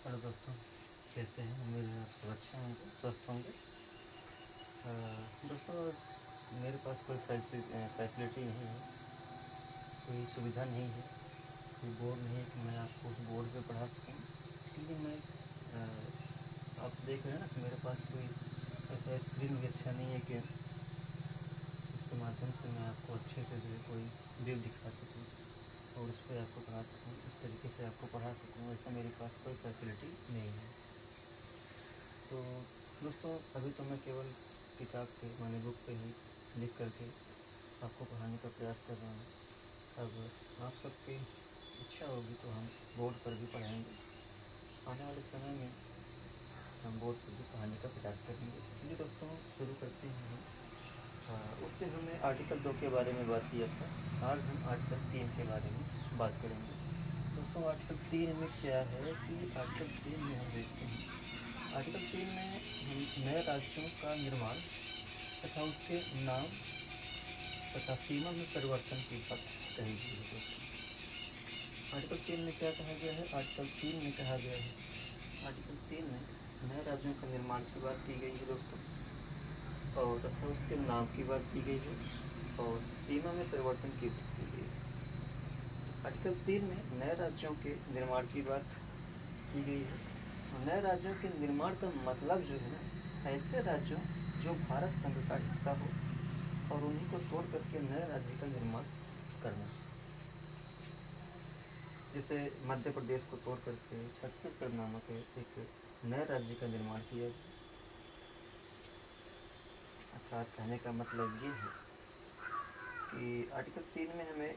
Hello दोस्तों, कैसे हैं? उम्मीद है आप सब अच्छे होंगे, स्वस्थ होंगे। दोस्तों, मेरे पास कोई फैसिलिटी नहीं है, कोई सुविधा नहीं है, कोई बोर्ड नहीं है कि मैं आपको उस बोर्ड पे पढ़ा सकूं। इसलिए मैं आप देख रहे हैं ना कि मेरे पास कोई ऐसा स्क्रीन भी अच्छा नहीं है कि इसके माध्यम से मैं आपको अच्छे से जो है कोई व्यू दिखा सकूँ और उस पर आपको पढ़ा सकूँ, इस तरीके से आपको पढ़ा सकूँ। ऐसा मेरे पास कोई फैसिलिटी नहीं है। तो दोस्तों, अभी तो मैं केवल किताब पे माने बुक पे ही लिख करके आपको पढ़ाने का प्रयास कर रहा हूँ। अब आप सबकी इच्छा होगी तो हम बोर्ड पर भी पढ़ाएंगे। आने वाले समय में हम बोर्ड पर भी पढ़ाने का प्रयास करेंगे। चलिए दोस्तों, शुरू करते हैं हम। उससे हमने आर्टिकल 2 के बारे में बात किया था। आज हम आर्टिकल 3 के बारे में बात करेंगे। दोस्तों, आर्टिकल 3 में क्या है कि आर्टिकल 3 में हम देखते हैं, आर्टिकल 3 में हम नए राज्यों का निर्माण तथा उसके नाम तथा सीमा में परिवर्तन की बात कही गई है। दोस्तों, आर्टिकल 3 में क्या कहा गया है? आर्टिकल 3 में कहा गया है, आर्टिकल 3 में नए राज्यों के निर्माण की बात की गई है दोस्तों, और तथा उसके नाम की बात की गई है और सीमा में परिवर्तन की बात की गई है। आर्टिकल 3 में नए राज्यों के निर्माण की बात की गई है। नए राज्यों के निर्माण का मतलब जो है ना, ऐसे राज्यों जो भारत संघ का हिस्सा हो और उन्हीं को तोड़ करके नए राज्य का निर्माण करना। जैसे मध्य प्रदेश को तोड़ करके छत्तीसगढ़ नामक एक नए राज्य का निर्माण किया गया। अर्थात कहने का मतलब ये है कि आर्टिकल 3 में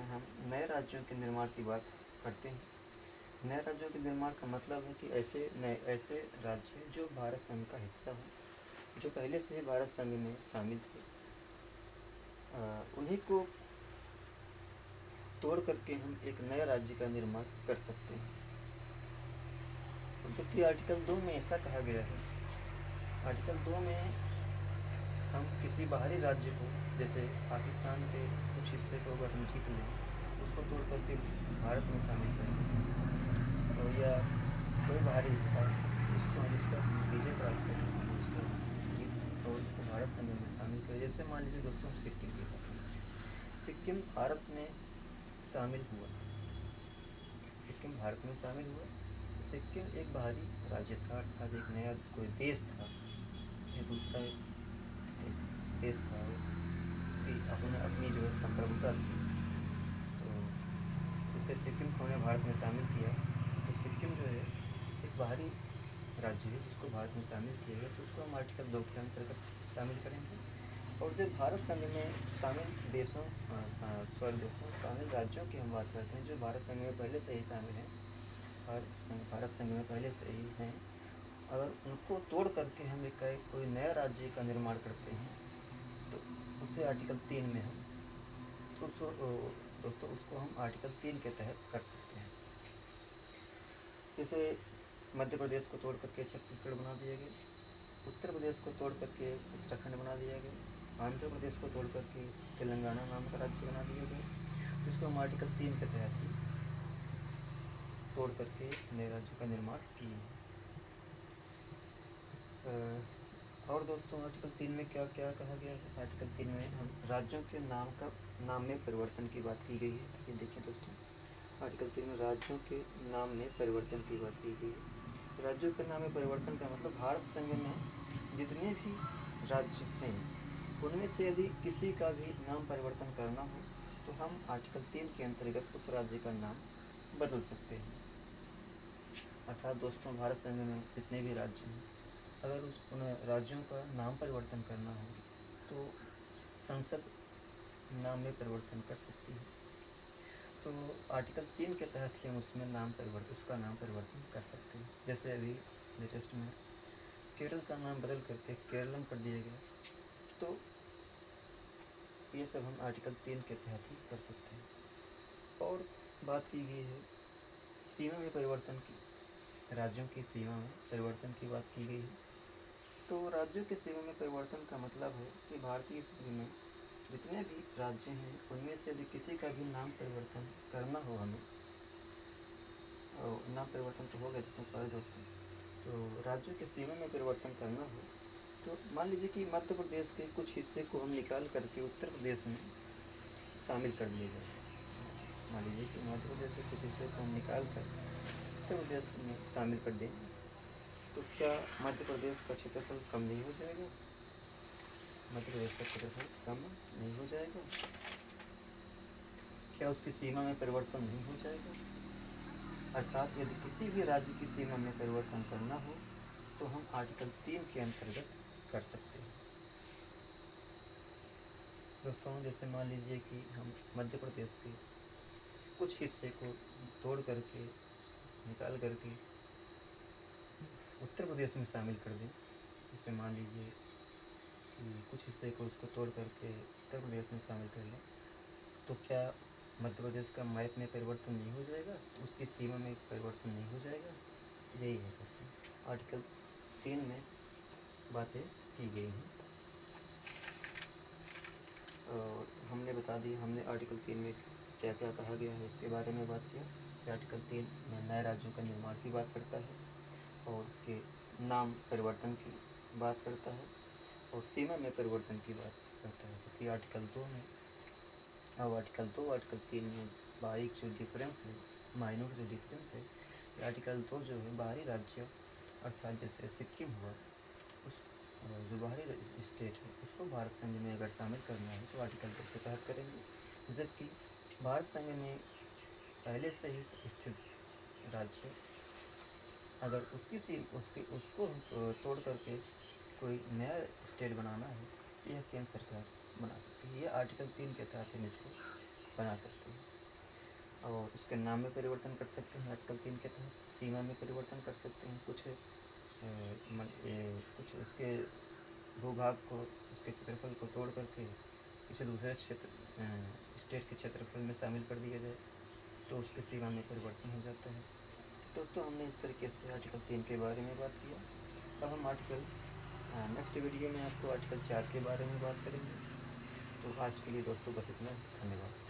हम नए राज्यों के निर्माण की बात करते हैं। नए राज्यों के निर्माण का मतलब है कि ऐसे राज्य जो भारत संघ का हिस्सा हो, जो पहले से ही भारत संघ में शामिल थे, उन्हीं को तोड़ करके हम एक नए राज्य का निर्माण कर सकते हैं। जबकि आर्टिकल 2 में ऐसा कहा गया है, आर्टिकल 2 में हम किसी बाहरी राज्य को, जैसे पाकिस्तान के कुछ हिस्से को अगर हम जीत लें, उसको तोड़ करके भारत में शामिल करें, और या कोई बाहरी हिस्सा जिसका विजय प्राप्त करें, उसको जीत और उसको भारत संघ में शामिल करें। जैसे मान लीजिए दोस्तों, सिक्किम की बात करें। सिक्किम भारत में शामिल हुआ, सिक्किम भारत में शामिल हुआ। सिक्किम एक बाहरी राज्य था, अर्थात एक नया कोई देश था, ये दूसरा एक देश था, उसकी अपनी जो है संप्रभुता थी। तो जैसे सिक्किम को हमने भारत में शामिल किया, तो सिक्किम जो है एक बाहरी राज्य है जिसको भारत में शामिल किया गया, तो उसको हम आर्टिकल 2 के अंतर्गत शामिल करेंगे। और जो भारत संघ में शामिल देशों दोस्तों, शामिल राज्यों की हम बात करते हैं जो भारत संघ में पहले से ही शामिल हैं, भारत संघ में पहले से ही हैं, अगर उनको तोड़ करके हम एक कोई नया राज्य का निर्माण करते हैं, तो उसे आर्टिकल 3 में हम दोस्तों उसको हम आर्टिकल 3 के तहत कर सकते हैं। जैसे मध्य प्रदेश को तोड़ करके छत्तीसगढ़ बना दिया गया, उत्तर प्रदेश को तोड़ करके उत्तराखंड बना दिया गया, आंध्र प्रदेश को तोड़ करके तेलंगाना नाम का राज्य बना दिया गया, जिसको हम आर्टिकल 3 के तहत ही तोड़ करके नए राज्य का निर्माण किए हैं। और दोस्तों, आर्टिकल 3 में क्या क्या कहा गया है? आर्टिकल 3 में हम राज्यों के नाम में परिवर्तन की बात की गई है। ये देखिए दोस्तों, आर्टिकल 3 में राज्यों के नाम में परिवर्तन की बात की गई है। राज्यों के नाम में परिवर्तन का मतलब भारत संघ में जितने भी राज्य हैं, उनमें से यदि किसी का भी नाम परिवर्तन करना हो, तो हम आर्टिकल 3 के अंतर्गत उस राज्य का नाम बदल सकते हैं। अर्थात दोस्तों, भारत संघ में जितने भी राज्य हैं, अगर उन राज्यों का नाम परिवर्तन करना हो, तो संसद नाम में परिवर्तन कर सकती है। तो आर्टिकल 3 के तहत ही हम उसका नाम परिवर्तन कर सकते हैं। जैसे अभी लेटेस्ट में केरल का नाम बदल करके केरलम कर दिया गया, तो ये सब हम आर्टिकल 3 के तहत ही कर सकते हैं। और बात की गई है सीमा में परिवर्तन की, राज्यों की सीमा में परिवर्तन की बात की गई है। तो राज्यों की सीमा में परिवर्तन का मतलब है कि भारतीय संघ में जितने भी राज्य हैं, उनमें से यदि किसी का भी नाम परिवर्तन करना हो हमें, और नाम परिवर्तन तो हो गया दोस्तों, सॉरी दोस्तों। तो राज्यों की सीमा में परिवर्तन करना हो तो मान लीजिए कि मध्य प्रदेश के कुछ हिस्से को हम निकाल करके उत्तर प्रदेश में शामिल कर दिया जाए। मान लीजिए कि मध्य प्रदेश के कुछ हिस्से को हम निकाल कर उत्तर प्रदेश में शामिल कर दें, तो क्या मध्य प्रदेश का क्षेत्रफल कम नहीं हो जाएगा? मध्य प्रदेश का क्षेत्रफल कम नहीं हो जाएगा? क्या उसकी सीमा में परिवर्तन नहीं हो जाएगा? अर्थात यदि किसी भी राज्य की सीमा में परिवर्तन करना हो तो हम आर्टिकल 3 के अंतर्गत कर सकते हैं। दोस्तों जैसे मान लीजिए कि हम मध्य प्रदेश के कुछ हिस्से को तोड़ करके निकाल करके उत्तर प्रदेश में शामिल कर दें। जैसे मान लीजिए कि कुछ हिस्से को उसको तोड़ करके उत्तर प्रदेश में शामिल कर लें, तो क्या मध्य प्रदेश का मैप में परिवर्तन नहीं हो जाएगा? उसकी सीमा में परिवर्तन नहीं हो जाएगा? यही है दोस्तों, आर्टिकल 3 में बातें की गई हैं। और हमने बता दी, हमने आर्टिकल 3 में क्या क्या कहा गया है इसके बारे में बात किया कि आर्टिकल 3 में नए राज्यों का निर्माण की बात करता है और उसके नाम परिवर्तन की बात करता है और सीमा में परिवर्तन की बात करता है। जबकि आर्टिकल 2 में आर्टिकल 2 आर्टिकल 3 में बाहरी जो डिफरेंस है, माइनर जो डिफरेंस है, आर्टिकल 2 जो है बाहरी राज्य अर्थात जैसे सिक्किम हुआ, उस जो बाहरी स्टेट है उसको भारत संघ में अगर शामिल करना है तो आर्टिकल 2 के तहत करेंगे। जबकि भारत संघ में पहले से ही स्थित राज्य अगर उसको तोड़ करके कोई नया स्टेट बनाना है तो यह केंद्र सरकार बना सकती है। यह आर्टिकल 3 के तहत हम इसको बना सकते हैं और उसके नाम में परिवर्तन कर सकते हैं। आर्टिकल 3 के तहत सीमा में परिवर्तन कर सकते हैं, कुछ उसके भूभाग को, उसके क्षेत्रफल को तोड़ करके किसी दूसरे स्टेट के क्षेत्रफल में शामिल कर दिया जाए तो उसकी सीमा में परिवर्तन हो जाता है। तो दोस्तों हमने इस तरीके से आर्टिकल 3 के बारे में बात किया। अब हम नेक्स्ट वीडियो में आपको आर्टिकल 4 के बारे में बात करेंगे। तो आज के लिए दोस्तों बस इतना ही, धन्यवाद।